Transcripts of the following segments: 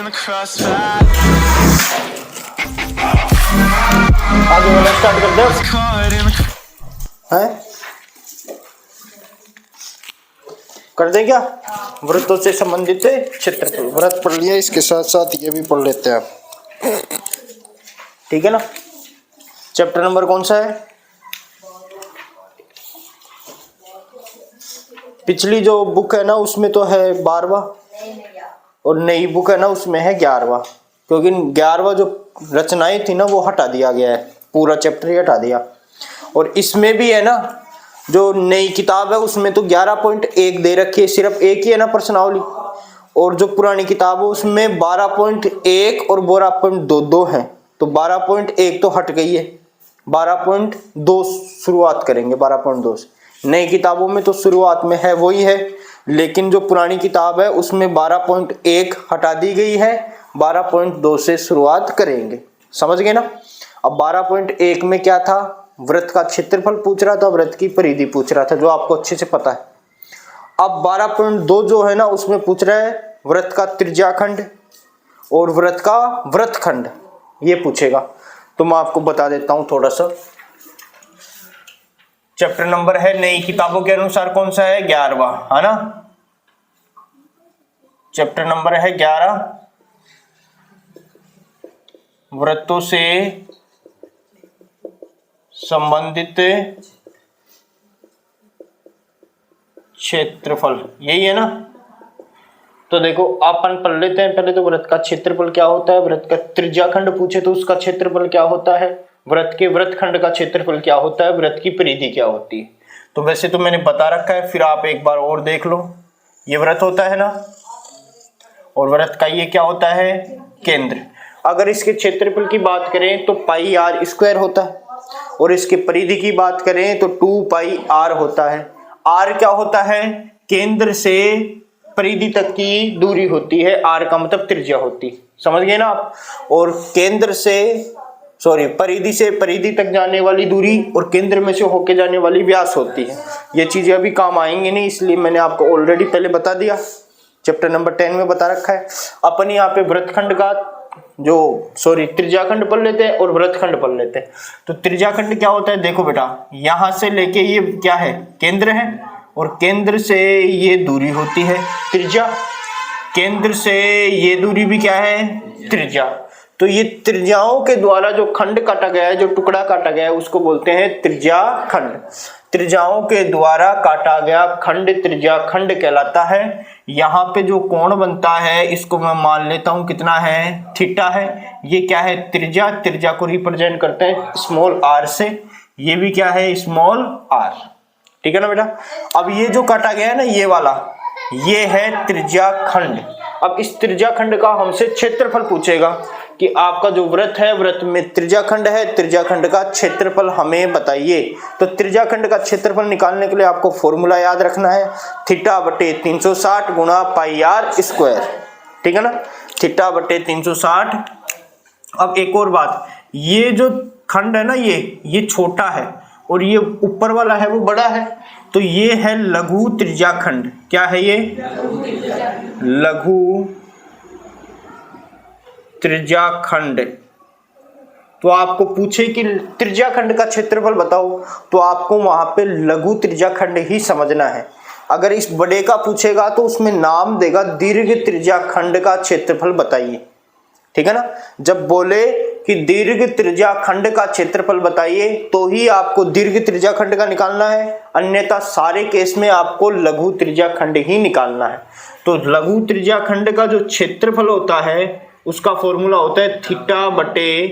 आगे वाला स्टार्ट कर दे हैं, कर दे क्या? वृत्तों से संबंधित क्षेत्रफल, वृत्त पढ़ लिया, इसके साथ साथ ये भी पढ़ लेते हैं आप, ठीक है ना। चैप्टर नंबर कौन सा है? पिछली जो बुक है ना उसमें तो है 12वां, और नई बुक है ना उसमें है 11वां, क्योंकि 11वां जो रचनाएं थी ना वो हटा दिया गया है, पूरा चैप्टर ही हटा दिया। और इसमें भी है ना जो नई किताब है उसमें तो 11.1 दे रखी है, सिर्फ एक ही है ना प्रश्नावली, और जो पुरानी किताब है उसमें 12.1 और 12.22 है, तो 12.1 तो हट गई है, 12.2 शुरुआत करेंगे 12.2 से। नई किताबों में तो शुरुआत में है वही है, लेकिन जो पुरानी किताब है उसमें 12.1 हटा दी गई है, 12.2 से शुरुआत करेंगे, समझ गए ना। अब 12.1 में क्या था? वृत्त का क्षेत्रफल पूछ रहा था, वृत्त की परिधि पूछ रहा था, जो आपको अच्छे से पता है। अब 12.2 जो है ना उसमें पूछ रहा है वृत्त का त्रिज्याखंड और वृत्त का वृत्तखंड, ये पूछेगा। तो मैं आपको बता देता हूं थोड़ा सा। चैप्टर नंबर है नई किताबों के अनुसार कौन सा है? 11वां, है ना। चैप्टर नंबर है 11, वृत्तों से संबंधित क्षेत्रफल, यही है ना। तो देखो अपन पढ़ लेते हैं पहले तो वृत्त का क्षेत्रफल क्या होता है, वृत्त का त्रिज्याखंड पूछे तो उसका क्षेत्रफल क्या होता है, वृत्त के वृत्तखंड का क्षेत्रफल क्या होता है, वृत्त की परिधि क्या होती है। तो वैसे तो मैंने बता रखा है, फिर आप एक बार और देख लो। ये वृत्त होता है ना, और वृत्त का ये क्या होता है? केंद्र। अगर इसके क्षेत्रफल की बात करें तो पाई आर स्क्वायर होता है, और इसके परिधि की बात करें तो 2 पाई आर होता है। आर क्या होता है? केंद्र से परिधि तक की दूरी होती है, आर का मतलब त्रिज्या होती, समझ गए ना आप। और केंद्र से परिधि से परिधि तक जाने वाली दूरी और केंद्र में से होके जाने वाली व्यास होती है। ये चीजें अभी काम आएंगे नहीं, इसलिए मैंने आपको ऑलरेडी पहले बता दिया, चैप्टर नंबर 10 में बता रखा है। अपन यहाँ पे वृत्तखंड का त्रिज्याखंड पढ़ लेते हैं और वृत्तखंड पढ़ लेते हैं। तो त्रिज्याखंड क्या होता है? देखो बेटा, यहां से लेके ये क्या है? केंद्र है, और केंद्र से ये दूरी होती है त्रिज्या, केंद्र से ये दूरी भी क्या है? त्रिज्या। तो ये त्रिज्याओं के द्वारा जो खंड काटा गया है, जो टुकड़ा काटा गया है, उसको बोलते हैं त्रिज्याखंड। त्रिज्याओं के द्वारा काटा गया खंड त्रिज्याखंड कहलाता है। यहाँ पे जो कोण बनता है इसको मैं मान लेता हूं कितना है? थीटा है। ये क्या है? त्रिज्या। त्रिज्या को रिप्रेजेंट करते हैं स्मॉल आर से, ये भी क्या है? स्मॉल आर, ठीक है ना बेटा। अब ये जो काटा गया है ना ये वाला, ये है त्रिज्याखंड। अब इस त्रिज्याखंड का हमसे क्षेत्रफल पूछेगा कि आपका जो वृत्त है, वृत्त में त्रिज्याखंड है, त्रिज्याखंड का क्षेत्रफल हमें बताइए। तो त्रिज्याखंड का क्षेत्रफल निकालने के लिए आपको फॉर्मूला याद रखना है, थीटा बटे 360 गुणा पाई आर स्क्वायर, ठीक है ना, थीटा बटे 360। अब एक और बात, ये जो खंड है ना ये छोटा है, और ये ऊपर वाला है वो बड़ा है, तो ये है लघु त्रिज्याखंड। क्या है ये? लघु त्रिज्याखंड। तो आपको पूछे कि त्रिज्याखंड का क्षेत्रफल बताओ, तो आपको वहां पे लघु त्रिज्याखंड ही समझना है। अगर इस बड़े का पूछेगा तो उसमें नाम देगा दीर्घ त्रिज्याखंड का क्षेत्रफल बताइए, ठीक है ना। जब बोले कि दीर्घ त्रिज्याखंड का क्षेत्रफल बताइए तो ही आपको दीर्घ त्रिज्याखंड का निकालना है, अन्यथा सारे केस में आपको लघु त्रिज्याखंड ही निकालना है। तो लघु त्रिज्याखंड का जो क्षेत्रफल होता है उसका फॉर्मूला होता है थीटा बटे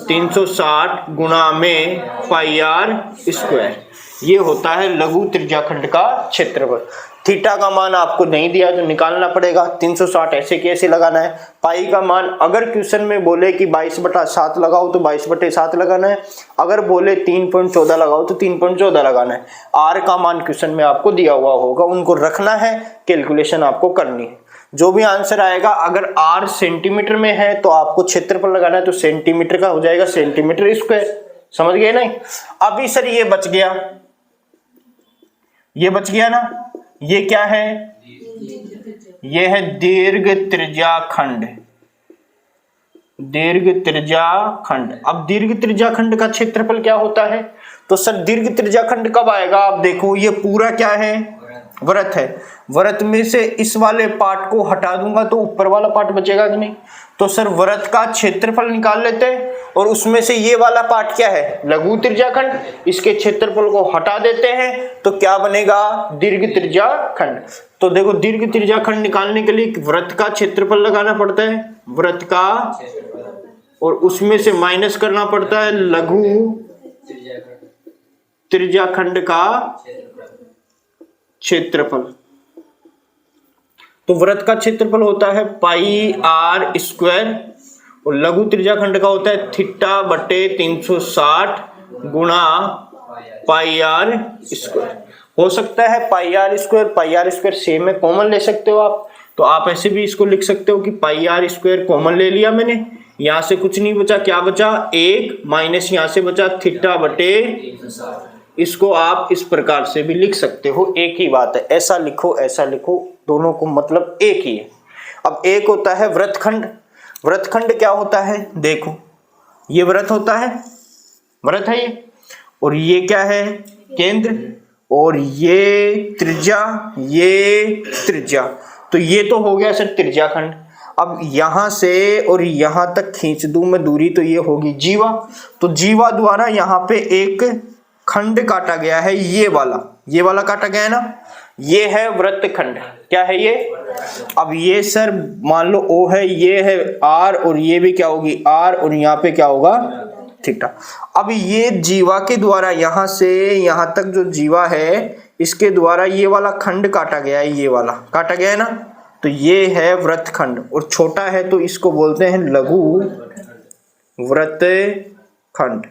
360 गुणा में पाई आर स्क्वायर। ये होता है लघु त्रिज्याखंड का क्षेत्रफल। थीटा का मान आपको नहीं दिया तो निकालना पड़ेगा, 360 ऐसे कैसे लगाना है। पाई का मान अगर क्वेश्चन में बोले कि 22/7 लगाओ तो 22/7 लगाना है, अगर बोले 3.14 लगाओ तो 3.14 लगाना है। आर का मान क्वेश्चन में आपको दिया हुआ होगा, उनको रखना है, कैलकुलेशन आपको करनी है। जो भी आंसर आएगा, अगर आर सेंटीमीटर में है तो आपको क्षेत्रफल लगाना है, तो सेंटीमीटर का हो जाएगा सेंटीमीटर स्क्वायर, समझ गए नहीं। अभी सर ये बच गया, ये बच गया ना, ये क्या है? ये है दीर्घ त्रिज्याखंड, दीर्घ त्रिज्याखंड। अब दीर्घ त्रिज्याखंड का क्षेत्रफल क्या होता है? तो सर दीर्घ त्रिज्याखंड कब आएगा? आप देखो ये पूरा क्या है? वृत्त है। वृत्त में से इस वाले पार्ट को हटा दूंगा तो ऊपर वाला पार्ट बचेगा कि नहीं? तो सर वृत्त का क्षेत्रफल निकाल लेते हैं और उसमें से ये वाला पार्ट क्या है? लघु त्रिज्याखंड। इसके क्षेत्रफल को हटा देते हैं तो क्या बनेगा? दीर्घ त्रिज्याखंड। तो देखो दीर्घ त्रिज्याखंड निकालने के लिए वृत्त का क्षेत्रफल लगाना पड़ता है, वृत्त का, और उसमें से माइनस करना पड़ता है लघु त्रिज्याखंड का क्षेत्रफल। तो वृत्त का क्षेत्रफल होता है पाई आर स्क्वायर और लघु त्रिज्याखंड का होता है थीटा बटे 360 गुणा पाई आर स्क्वायर। हो सकता है पाई आर स्क्वायर सेम है, कॉमन ले सकते हो आप। तो आप ऐसे भी इसको लिख सकते हो कि पाई आर स्क्वायर कॉमन ले लिया मैंने, यहां से कुछ नहीं बचा, क्या बचा? 1 माइनस यहां से बचा थीटा बटे, इसको आप इस प्रकार से भी लिख सकते हो, एक ही बात है। ऐसा लिखो ऐसा लिखो, दोनों को मतलब एक ही है। अब एक होता है वृत्तखंड। वृत्तखंड क्या होता है? देखो ये वृत्त होता है, वृत्त है ये, और ये क्या है? केंद्र, और ये त्रिज्या, ये त्रिज्या। तो ये तो हो गया सर त्रिज्याखंड। अब यहां से और यहां तक खींच दूं मैं दूरी तो ये होगी जीवा। तो जीवा द्वारा यहाँ पे एक खंड काटा गया है, ये वाला काटा गया है ना, ये है वृत्तखंड। क्या है ये? अब ये सर मान लो O है, ये है R, और ये भी क्या होगी? R, और यहाँ पे क्या होगा? थीटा। अब ये जीवा के द्वारा यहां से यहां तक जो जीवा है, इसके द्वारा ये वाला खंड काटा गया है, ये वाला काटा गया है ना, तो ये है वृत्तखंड। और छोटा है तो इसको बोलते हैं लघु वृत्तखंड।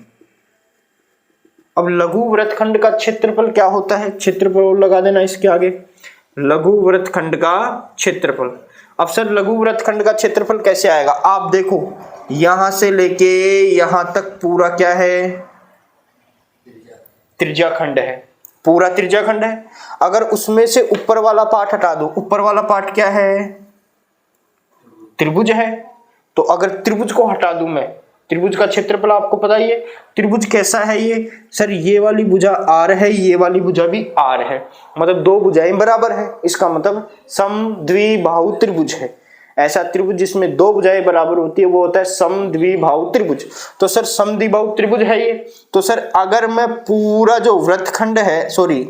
अब लघु वृत्तखंड का क्षेत्रफल क्या होता है? क्षेत्रफल लगा देना इसके आगे, लघु वृत्तखंड का क्षेत्रफल। अब सर लघु वृत्तखंड का क्षेत्रफल कैसे आएगा? आप देखो यहां से लेके यहां तक पूरा क्या है? त्रिज्याखंड है, पूरा त्रिज्याखंड है। अगर उसमें से ऊपर वाला पार्ट हटा दो, ऊपर वाला पार्ट क्या है? त्रिभुज है। तो अगर त्रिभुज को हटा दूं मैं, त्रिभुज का क्षेत्रफल आपको पता ही है। त्रिभुज कैसा है ये? सर ये वाली भुजा आर है, ये वाली भुजा भी आर है, मतलब दो भुजाएं बराबर है। इसका मतलब समद्विबाहु त्रिभुज है। ऐसा त्रिभुज जिसमें दो भुजाएं बराबर होती है वो होता है समद्विबाहु त्रिभुज। तो सर समद्विबाहु त्रिभुज है ये। तो सर अगर मैं पूरा जो वृत्तखंड है, सॉरी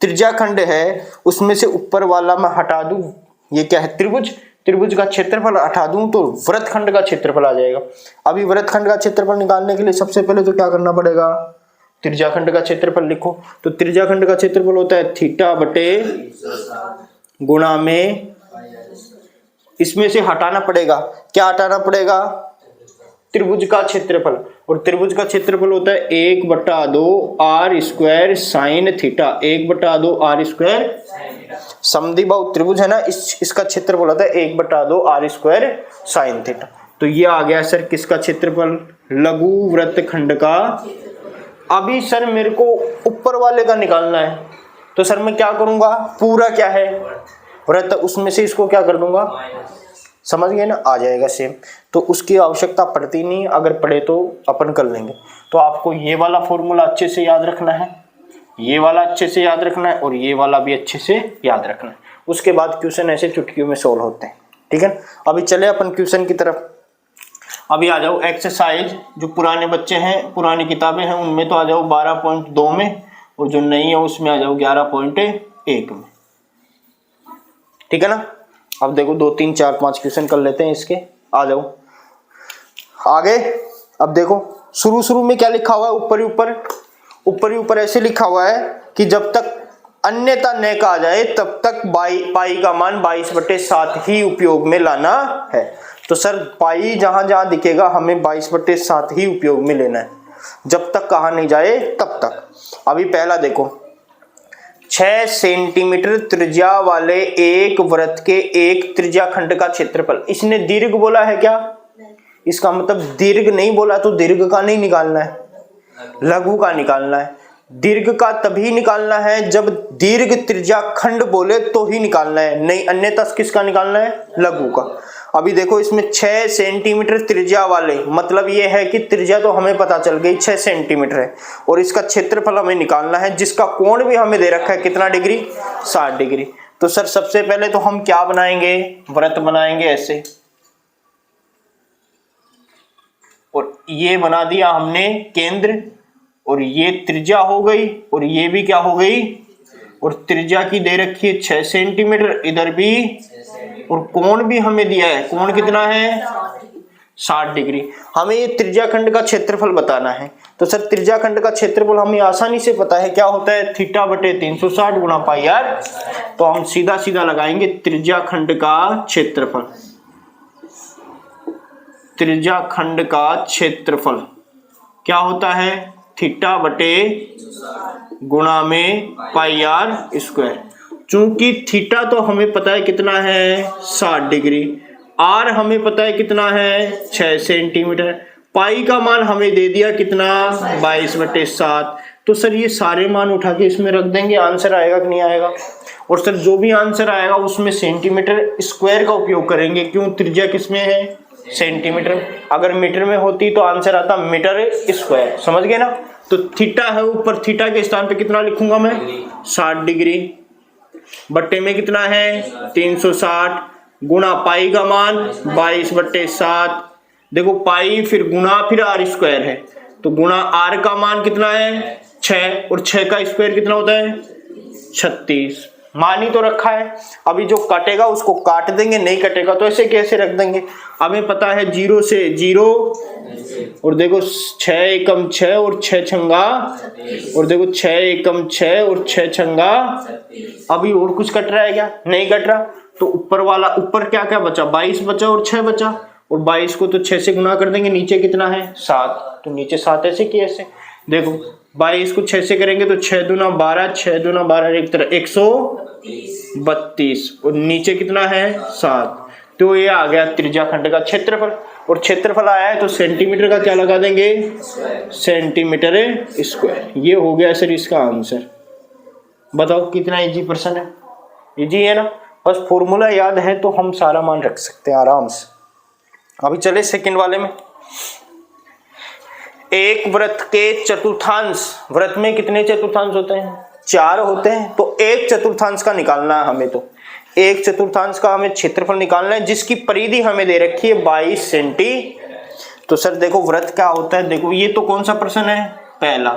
त्रिज्याखंड है, उसमें से ऊपर वाला मैं हटा दूं, ये क्या है? त्रिभुज। त्रिभुज का क्षेत्रफल हटा दूं तो वृत्तखंड का क्षेत्रफल आ जाएगा। अभी वृत्तखंड का क्षेत्रफल निकालने के लिए सबसे पहले तो क्या करना पड़ेगा? त्रिज्याखंड का क्षेत्रफल लिखो। तो त्रिज्याखंड का क्षेत्रफल होता है थीटा बटे गुणा में, इसमें से हटाना पड़ेगा, क्या हटाना पड़ेगा? त्रिभुज का क्षेत्रफल। और त्रिभुज का क्षेत्रफल होता है 1/2 R square sine theta, 1/2 R square. समद्विबाहु त्रिभुज है ना, इसका क्षेत्रफल होता है 1/2 आर स्क्वायर साइन थीटा। तो ये आ गया सर किसका क्षेत्रफल? लघु वृत्तखंड का। अभी सर मेरे को ऊपर वाले का निकालना है, तो सर मैं क्या करूंगा? पूरा क्या है? वृत्त, उसमें से इसको क्या कर दूंगा? समझ गए ना, आ जाएगा सेम। तो उसकी आवश्यकता पड़ती नहीं, अगर पड़े तो अपन कर लेंगे। तो आपको ये वाला फॉर्मूला अच्छे से याद रखना है, ये वाला अच्छे से याद रखना है, और ये वाला भी अच्छे से याद रखना है। उसके बाद क्वेश्चन ऐसे चुटकियों में सोल्व होते हैं, ठीक है। अभी चले अपन क्वेश्चन की तरफ। अभी आ जाओ एक्सरसाइज, जो पुराने बच्चे हैं, पुरानी किताबें हैं, उनमें तो आ जाओ 12.2 में, और जो नहीं है उसमें आ जाओ 11.1 में, ठीक है ना। अब देखो 2 3 4 5 क्वेश्चन कर लेते हैं इसके, आ जाओ आगे। अब देखो शुरू में क्या लिखा हुआ है? ऊपर ही ऊपर ऐसे लिखा हुआ है कि जब तक अन्यथा न कहा जाए तब तक पाई का मान 22/7 ही उपयोग में लाना है। तो सर पाई जहां जहां दिखेगा हमें 22/7 ही उपयोग में लेना है, जब तक कहा नहीं जाए तब तक। अभी पहला देखो, 6 सेंटीमीटर त्रिज्या वाले एक वृत्त के एक त्रिज्याखंड का क्षेत्रफल। इसने दीर्घ बोला है क्या? इसका मतलब दीर्घ नहीं बोला तो दीर्घ का नहीं निकालना है, लघु का निकालना है। दीर्घ का तभी निकालना है जब दीर्घ त्रिज्याखंड बोले तो ही निकालना है, नहीं अन्यथा किसका निकालना है? लघु का। अभी देखो इसमें 6 सेंटीमीटर त्रिज्या वाले, मतलब ये है कि त्रिज्या तो हमें पता चल गई 6 सेंटीमीटर है, और इसका क्षेत्रफल हमें निकालना है, जिसका कोण भी हमें दे रखा है कितना डिग्री, 60 डिग्री। तो सर सबसे पहले तो हम क्या बनाएंगे, वृत्त बनाएंगे ऐसे, और ये बना दिया हमने केंद्र, और ये त्रिज्या हो गई, और ये भी क्या हो गई, और त्रिज्या की दे रखी है 6 सेंटीमीटर, इधर भी, और कोण भी हमें दिया है, कोण कितना है 60 डिग्री। हमें ये त्रिज्याखंड का क्षेत्रफल बताना है। तो सर त्रिज्याखंड का क्षेत्रफल हमें आसानी से पता है, क्या होता है, थीटा बटे 360 गुणा पाई आर। तो हम सीधा सीधा लगाएंगे त्रिज्याखंड का क्षेत्रफल, त्रिज्याखंड का क्षेत्रफल क्या होता है, थीटा बटे गुणा में पाई आर स्क्वायर। चूंकि थीटा तो हमें पता है कितना है 60 डिग्री, आर हमें पता है कितना है 6 सेंटीमीटर, पाई का मान हमें दे दिया कितना 22/7। तो सर ये सारे मान उठा के इसमें रख देंगे, आंसर आएगा कि नहीं आएगा। और सर जो भी आंसर आएगा उसमें सेंटीमीटर स्क्वायर का उपयोग करेंगे, क्यों, त्रिज्या किसमें है सेंटीमीटर, अगर मीटर में होती तो आंसर आता मीटर स्क्वायर, समझ गए ना। तो थीटा है ऊपर, थीटा के स्थान पे कितना लिखूंगा मैं 60 डिग्री, बट्टे में कितना है 360, गुणा पाई का मान 22/7, देखो पाई फिर गुणा फिर आर स्क्वायर है, तो गुणा आर का मान कितना है 6, और 6 का स्क्वायर कितना होता है 36, मान ही तो रखा है। अभी जो कटेगा उसको काट देंगे, नहीं कटेगा तो ऐसे कैसे रख देंगे। हमें पता है 0 से 0, और देखो 6 एकम 6 और 6 छंगा, और देखो 6 एकम 6 और 6 छंगा। अभी और कुछ कट रहा है क्या, नहीं कट रहा। तो ऊपर वाला, ऊपर क्या क्या बचा 22 बचा और 6 बचा, और 22 को तो 6 से गुना कर देंगे, नीचे कितना है 7, तो नीचे 7 ऐसे किए ऐसे, देखो 22 को 6 से करेंगे तो 6 दूना 12, 6 दूना 12 एक तरह 132, और नीचे कितना है 7। तो ये आ गया त्रिज्याखंड का क्षेत्रफल, और क्षेत्रफल आया है तो सेंटीमीटर का क्या लगा देंगे, सेंटीमीटर स्क्वायर। ये हो गया सर इसका आंसर। बताओ कितना इजी प्रश्न है, इजी है ना, बस फॉर्मूला याद है तो हम सारा मान रख सकते हैं आराम से। अभी चले सेकंड वाले में। एक वृत्त के चतुर्थांश, वृत्त में कितने चतुर्थांश होते हैं 4 होते हैं, तो एक चतुर्थांश का निकालना है हमें, तो एक चतुर्थांश का हमें क्षेत्रफल निकालना है, जिसकी परिधि हमें दे रखी है 22 सेंटी। तो सर देखो वृत्त क्या होता है, देखो ये तो कौन सा प्रश्न है, पहला।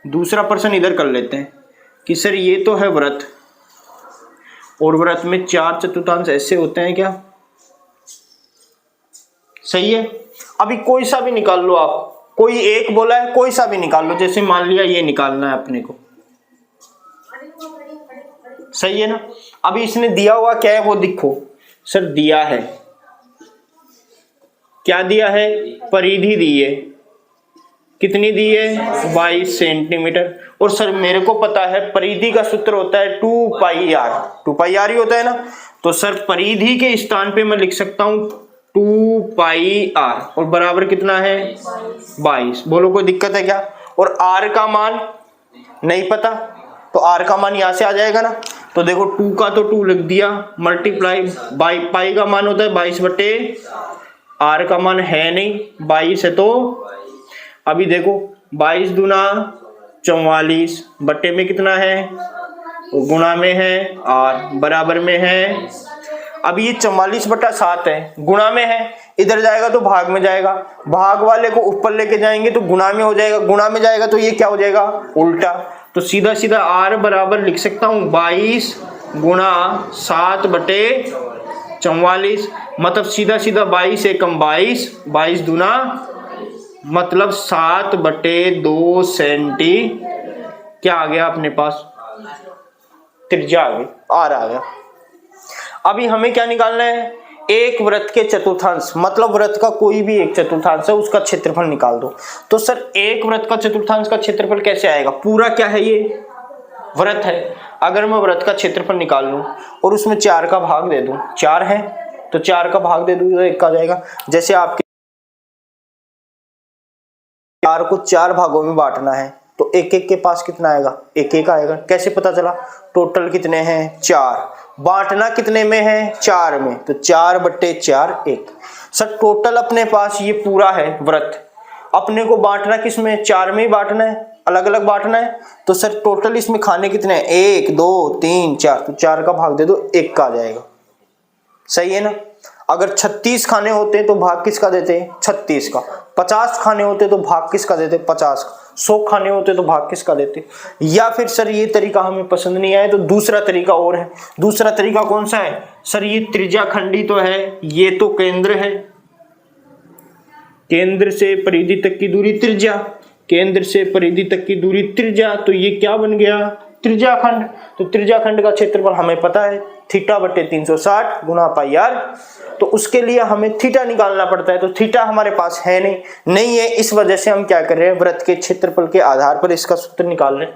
दूसरा प्रश्न इधर कर लेते हैं कि सर ये तो है वृत्त, और वृत्त में 4 चतुर्थांश ऐसे होते हैं क्या, सही है। अभी कोई सा भी निकाल लो आप, कोई एक बोला है, कोई सा भी निकाल लो, जैसे मान लिया ये निकालना है अपने को, सही है ना। अभी इसने दिया हुआ क्या है वो दिखो, सर दिया है, क्या दिया है, परिधि दी है, कितनी दी है 22 सेंटीमीटर। और सर मेरे को पता है परिधि का सूत्र होता है 2πr, 2πr ही होता है ना। तो सर परिधि के स्थान पे मैं लिख सकता हूं 2πr, और बराबर कितना है 22। बोलो कोई दिक्कत है क्या। और r का मान नहीं पता, तो r का मान यहां से आ जाएगा ना। तो देखो 2 का तो 2 लिख दिया, मल्टीप्लाई बाई पाई का मान होता है 22/r का मान है नहीं 22 है, तो अभी देखो 22 दूना 44, बट्टे में कितना है, गुणा में है और बराबर में है। अब ये 44/7 है, गुणा में है, इधर जाएगा तो भाग में जाएगा, भाग वाले को ऊपर लेके जाएंगे तो गुणा में हो जाएगा, गुणा में जाएगा तो ये क्या हो जाएगा उल्टा। तो सीधा सीधा r बराबर लिख सकता हूँ 22 गुणा 7/44, मतलब सीधा सीधा 22 एकम 22, 22 दूना मतलब 7/2 सेंटी। क्या आ गया अपने पास, त्रिज्या आ गई, r आ गया। अभी हमें क्या निकालना है, एक वृत्त के चतुर्थांश, मतलब वृत्त का कोई भी एक चतुर्थांश है उसका क्षेत्रफल निकाल दो। तो सर एक वृत्त का चतुर्थांश का क्षेत्रफल कैसे आएगा, पूरा क्या है ये वृत्त है, अगर मैं वृत्त का क्षेत्रफल निकाल लूं और उसमें 4 का भाग दे दूं, 4 है तो 4 का भाग दे दूं तो 1 आ जाएगा। जैसे आपके 4 को 4 भागों में बांटना है, तो एक एक के पास कितना आएगा, एक एक आएगा। कैसे पता चला, टोटल कितने हैं 4, बांटना कितने में है 4 में, तो 4/4 1। सर टोटल अपने पास ये पूरा है व्रत, अपने को बांटना किस में, 4 में ही बांटना है, अलग अलग बांटना है। तो सर टोटल इसमें खाने कितने हैं 1 2 3 4, तो 4 का भाग दे दो 1 का आ जाएगा। सही है ना। अगर 36 खाने होते तो भाग किसका देते हैं 36 का, 50 खाने होते तो भाग किसका देते 50 का, 100 खाने होते तो भाग किसका देते। या फिर सर ये तरीका हमें पसंद नहीं आया तो दूसरा तरीका और है। दूसरा तरीका कौन सा है सर, ये त्रिज्याखंडी तो है, ये तो केंद्र है, केंद्र से परिधि तक की दूरी त्रिज्या, केंद्र से परिधि तक की दूरी त्रिज्या, तो ये क्या बन गया त्रिज्याखंड। तो त्रिज्याखंड का क्षेत्रफल हमें पता है θ/360 गुणा πr, तो उसके लिए हमें थीटा निकालना पड़ता है, तो थीटा हमारे पास है नहीं है, इस वजह से हम क्या कर रहे हैं, वृत्त के क्षेत्रफल के आधार पर इसका सूत्र निकाल रहे हैं।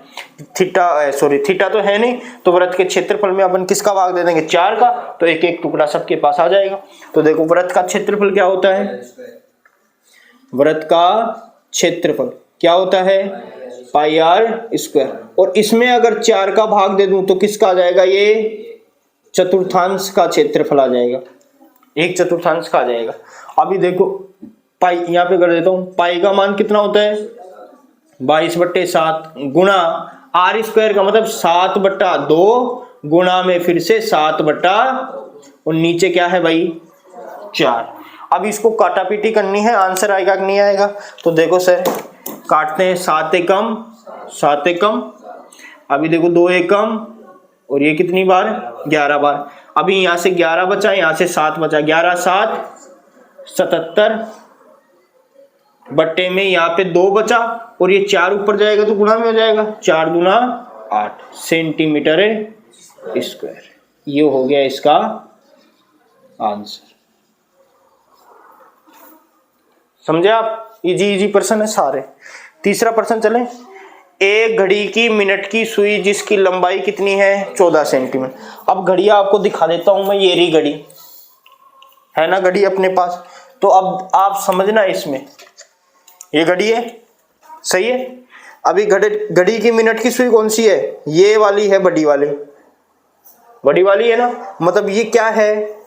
थीटा तो है नहीं, तो वृत्त के क्षेत्रफल में अपन किसका भाग दे देंगे 4 का, तो एक एक टुकड़ा सबके पास आ जाएगा। तो देखो वृत्त का क्षेत्रफल क्या होता है, वृत्त का क्षेत्रफल क्या होता है πr², और इसमें अगर 4 का भाग दे दूं तो किसका आ जाएगा, ये चतुर्थांश का क्षेत्रफल आ जाएगा, 1/4 का आ जाएगा। अभी देखो पाई यहाँ पे कर देता हूँ, पाई का मान कितना होता है 22/7 गुणा r² का मतलब 7/2 गुणा में फिर से 7/ और नीचे क्या है भाई 4। अब इसको काटापीटी करनी है, आंसर आएगा कि नहीं आएगा। तो देखो सर काटते हैं, 7 एकम 7 एकम, अभी देखो 2 एकम, और ये कितनी बार 11 बार। अभी यहाँ से 11 बचा, यहाँ से 7 बचा, 11 7 77 बट्टे में यहाँ पे 2 बचा, और ये 4 ऊपर जाएगा तो गुणा में हो जाएगा, 4 दूना 8 सेंटीमीटर स्क्वायर। ये हो गया इसका आंसर। समझे आप, इजी प्रश्न है सारे। तीसरा प्रश्न चले, एक घड़ी की मिनट की सुई जिसकी लंबाई कितनी है 14 सेंटीमीटर। अब घड़ियां आपको दिखा देता हूं मैं, ये रही घड़ी है ना, घड़ी अपने पास। तो अब आप समझना, इसमें ये घड़ी है, सही है। अभी घड़ी की मिनट की सुई कौन सी है, ये वाली है, बड़ी वाली है ना। मतलब ये क्या है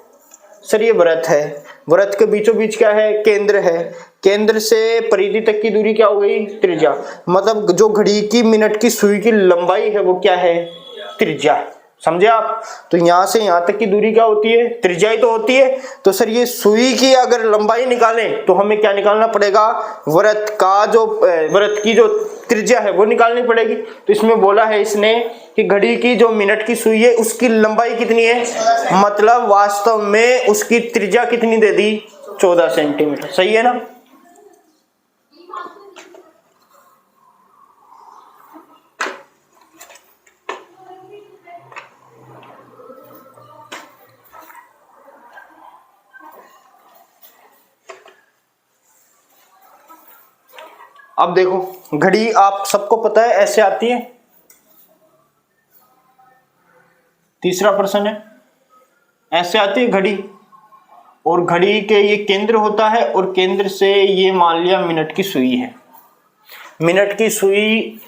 सर, ये वृत्त है, वृत्त के बीचों बीच क्या है केंद्र है, केंद्र से परिधि तक की दूरी क्या हो गई त्रिज्या। मतलब जो घड़ी की मिनट की सुई की लंबाई है वो क्या है त्रिज्या। समझे आप। तो यहां से यहां तक की दूरी क्या होती है त्रिज्या ही तो होती है। तो सर ये सुई की अगर लंबाई निकालें तो हमें क्या निकालना पड़ेगा, वृत्त की जो त्रिज्या है वो निकालनी पड़ेगी। तो इसमें बोला है इसने कि घड़ी की जो मिनट की सुई है उसकी लंबाई कितनी है, मतलब वास्तव में उसकी त्रिज्या कितनी दे दी 14 सेंटीमीटर। सही है ना। अब देखो घड़ी आप सबको पता है ऐसे आती है। तीसरा प्रश्न है, ऐसे आती है घड़ी, और घड़ी के ये केंद्र होता है और केंद्र से ये मान लिया मिनट की सुई है। मिनट की सुई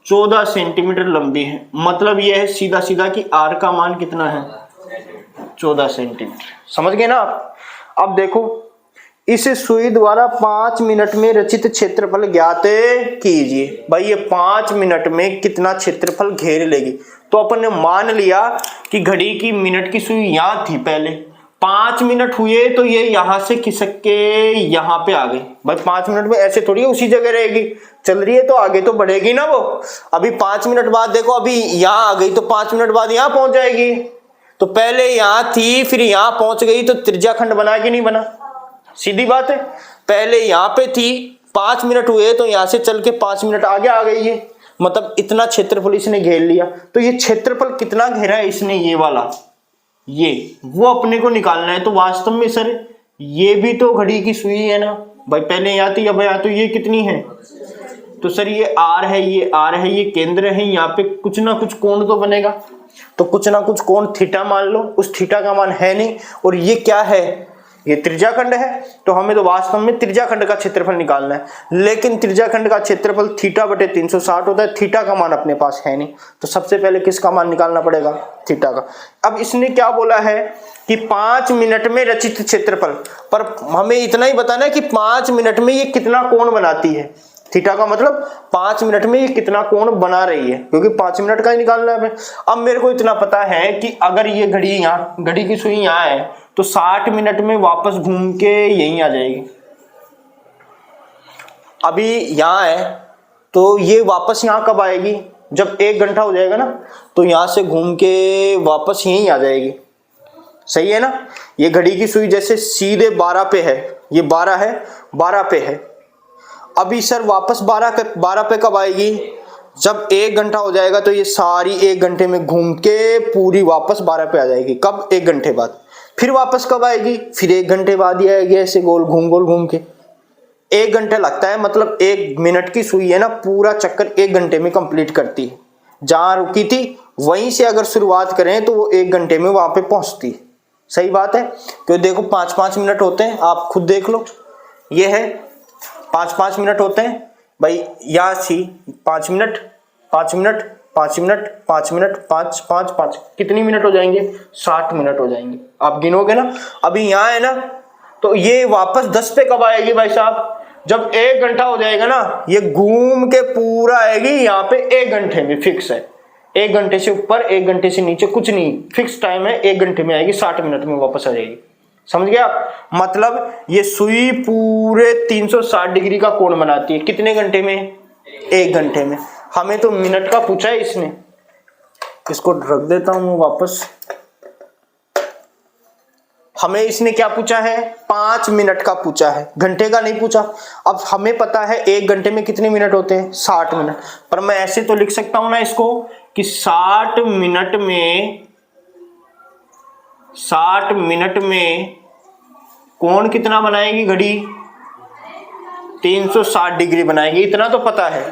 14 सेंटीमीटर लंबी है, मतलब यह है सीधा सीधा कि आर का मान कितना है 14 सेंटीमीटर। समझ गए ना आप। अब देखो इस सुई द्वारा 5 मिनट में रचित क्षेत्रफल ज्ञात कीजिए। भाई ये 5 मिनट में कितना क्षेत्रफल घेर लेगी। तो अपन ने मान लिया कि घड़ी की मिनट की सुई यहां थी, पहले 5 मिनट हुए तो ये यहां से खिसक के यहां पे आ गई। भाई 5 मिनट में ऐसे थोड़ी उसी जगह रहेगी, चल रही है तो आगे तो बढ़ेगी ना वो। अभी 5 मिनट बाद देखो अभी यहां आ गई तो 5 मिनट बाद यहां पहुंच जाएगी। तो पहले यहां थी फिर यहां पहुंच गई, तो त्रिज्याखंड बना कि नहीं बना। सीधी बात है, पहले यहां पे थी 5 मिनट हुए तो यहां से चल के 5 मिनट आगे आ गई है, मतलब इतना क्षेत्रफल इसने घेर लिया। तो ये क्षेत्रफल कितना घेरा है इसने, ये वाला, ये वो अपने को निकालना है। तो वास्तव में सर ये भी तो घड़ी की सुई है ना भाई, पहले यहाँ थी अब यहाँ, तो ये कितनी है, तो सर ये आर है, ये आर है, ये केंद्र है, यहाँ पे कुछ ना कुछ कोण तो बनेगा। तो कुछ ना कुछ कोण थीटा मान लो, उस थीटा का मान है नहीं। और ये क्या है, ये त्रिज्याखंड है, तो हमें तो वास्तव में त्रिज्याखंड का क्षेत्रफल निकालना है, लेकिन त्रिज्याखंड का क्षेत्रफल थीटा बटे 360 होता है। थीटा का मान अपने पास है नहीं, तो सबसे पहले किसका मान निकालना पड़ेगा, थीटा का। अब इसने क्या बोला है कि 5 मिनट में रचित क्षेत्रफल, पर हमें इतना ही बताना है कि 5 मिनट में ये कितना कोण बनाती है। थीटा का मतलब 5 मिनट में ये कितना कोण बना रही है, क्योंकि 5 मिनट का ही निकालना है। अब मेरे को इतना पता है कि अगर ये घड़ी की सुई यहाँ है तो 60 मिनट में वापस घूम के यहीं आ जाएगी। अभी यहाँ है तो ये वापस यहाँ कब आएगी, जब 1 घंटा हो जाएगा ना, तो यहाँ से घूम के वापस यहीं आ जाएगी। सही है ना। ये घड़ी की सुई जैसे सीधे 12 पे है, ये 12 है, 12 पे है। अभी सर वापस 12 पे कब आएगी, जब 1 घंटा हो जाएगा, तो ये सारी 1 घंटे में घूम के पूरी वापस 12 पे आ जाएगी। कब, 1 घंटे बाद। फिर वापस कब आएगी, फिर 1 घंटे बाद ही आएगी, ऐसे गोल घूम के। 1 घंटा लगता है, मतलब 1 मिनट की सुई है ना, पूरा चक्कर 1 घंटे में कंप्लीट करती है। जहां रुकी थी वहीं से अगर शुरुआत करें तो वो 1 घंटे में वहां पे पहुंचती है। सही बात है, क्योंकि देखो 5-5 मिनट होते हैं, आप खुद देख लो। ये है 5-5 मिनट होते हैं भाई, यहाँ सी 5 मिनट 5 मिनट 5 मिनट 5 मिनट 5 कितनी मिनट हो जाएंगे, 60 मिनट हो जाएंगे। आप गिनोगे ना, अभी यहाँ है ना, तो ये वापस 10 पे कब आएगी भाई साहब, जब 1 घंटा हो जाएगा ना, ये घूम के पूरा आएगी यहाँ पे 1 घंटे में। फिक्स है, 1 घंटे से ऊपर 1 घंटे से नीचे कुछ नहीं, फिक्स टाइम है, 1 घंटे में आएगी, 60 मिनट में वापस आ जाएगी। समझ गए आप, मतलब ये सुई पूरे 360 डिग्री का कोण बनाती है। कितने घंटे में, 1 घंटे में। हमें तो मिनट का पूछा है इसने, इसको रख देता हूं वापस। हमें इसने क्या पूछा है, 5 मिनट का पूछा है, घंटे का नहीं पूछा। अब हमें पता है 1 घंटे में कितने मिनट होते हैं, 60 मिनट। पर मैं ऐसे तो लिख सकता हूं ना इसको कि 60 मिनट में कोण कितना बनाएगी घड़ी, 360 डिग्री बनाएगी, इतना तो पता है।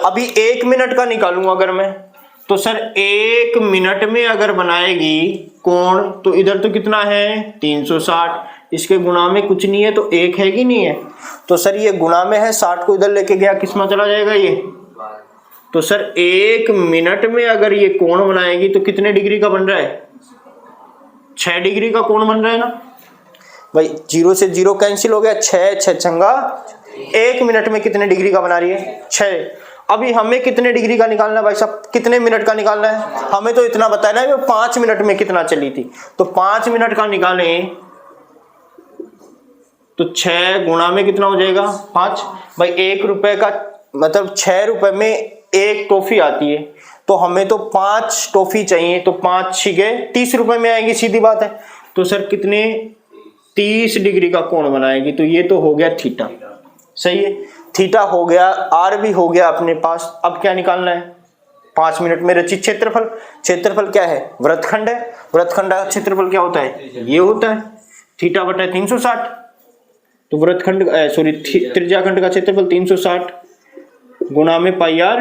अभी 1 मिनट का निकालूंगा अगर मैं, तो सर 1 मिनट में अगर बनाएगी कोण, तो इधर तो कितना है 360, इसके गुणा में कुछ नहीं है तो 1 है कि नहीं है, तो सर ये गुणा में है, 60 को इधर लेके गया, किस में चला जाएगा ये। तो सर 1 मिनट में अगर ये कोण बनाएगी तो कितने डिग्री का बन रहा है, 6 डिग्री का कोण बन रहा है ना भाई। 0 से 0 कैंसिल हो गया, 6 छंगा 1 मिनट में कितने डिग्री का बना रही है, 6। अभी हमें कितने डिग्री का निकालना है भाई साहब, कितने मिनट का निकालना है, हमें तो इतना बताया ना 5 मिनट में कितना चली थी, तो 5 मिनट का निकालें तो 6 गुणा में कितना हो जाएगा, 5। भाई 1 रुपए का मतलब 6 रुपए में 1 टॉफी आती है, तो हमें तो 5 टॉफी चाहिए, तो 5 छिगे 30 रुपए में आएगी, सीधी बात है। तो सर कितने, 30 डिग्री का कोण बनाएगी, तो ये तो हो गया थीटा। सही है, थीटा हो गया, आर भी हो गया अपने पास। अब क्या निकालना है, 5 मिनट में रचित क्षेत्रफल। क्षेत्रफल क्या है, वृत्तखंड है, वृत्तखंड का क्षेत्रफल क्या होता है, ये होता है थीटा बटा 360। तो वृत्तखंड त्रिज्याखंड का क्षेत्रफल 360 गुणा में पाई आर।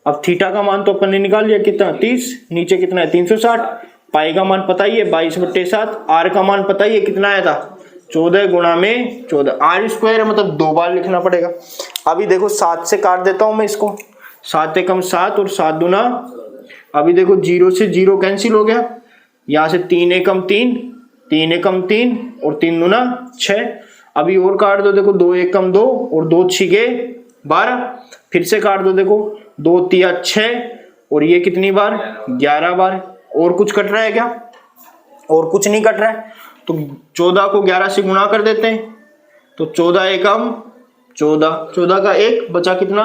अब थीटा का मान तो अपन ने निकाल लिया, कितना 30, नीचे कितना है 360, पाई का मान पता ही है 22/7, आर का मान पता ही है कितना आया था 14 गुणा में 14, आर स्क्वायर है, मतलब 2 बार लिखना पड़ेगा। अभी देखो 7 से काट देता हूं मैं इसको, 7 एकम 7 और 7 दूना, अभी देखो 0 से 0 कैंसिल हो गया, यहाँ से 3 एकम 3, 3 एकम 3 और 3 दूना 6। अभी और काट दो, देखो 2 एकम 2 और 2 छिगे 12, फिर से काट दो, देखो 2 तिया 6 और ये कितनी बार 11 बार। और कुछ कट रहा है क्या, और कुछ नहीं कट रहा है, तो 14 को 11 से गुणा कर देते हैं, तो 14 एकम 14, 14 का 1 बचा कितना,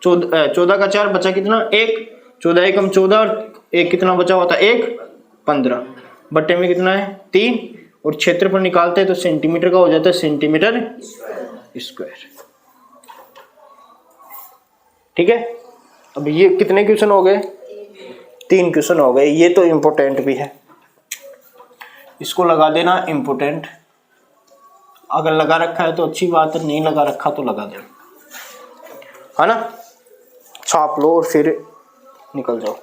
14 का 4 बचा कितना 1, 14 एकम 14 और 1 कितना बचा हुआ था 1, 15 बट्टे में कितना है 3, और क्षेत्रफल निकालते हैं तो सेंटीमीटर का हो जाता है सेंटीमीटर स्क्वायर। ठीक है, अब ये कितने क्वेश्चन हो गए, 3 क्वेश्चन हो गए। ये तो इम्पोर्टेंट भी है, इसको लगा देना इम्पोर्टेंट। अगर लगा रखा है तो अच्छी बात है, नहीं लगा रखा तो लगा देना, है ना, छाप लो और फिर निकल जाओ।